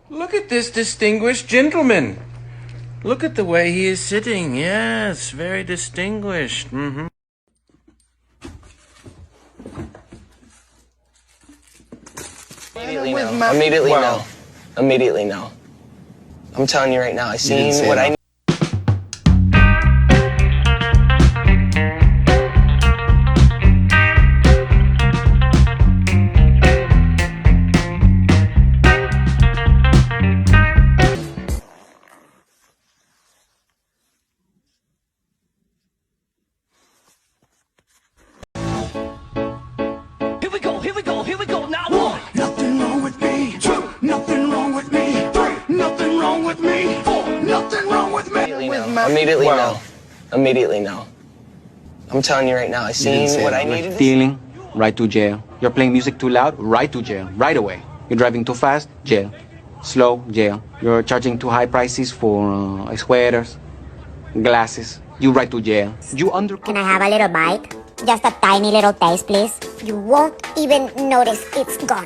Look at this distinguished gentleman. Look at the way he is sitting. Yes, very distinguished. Immediately no. Immediately no. Immediately no. I'm telling you right now, I seen what I need. Here we go, now one. Nothing wrong with me. Two, nothing wrong with me. Three, nothing wrong with me. Four, nothing wrong with me. Immediately no. Immediately no. I'm telling you right now, I seen what I needed. Stealing, right to jail. You're playing music too loud, right to jail, right away. You're driving too fast, jail. Slow, jail. You're charging too high prices for sweaters, glasses. You right to jail. You Can I have a little bite? Just a tiny little taste, please. You won't even notice it's gone.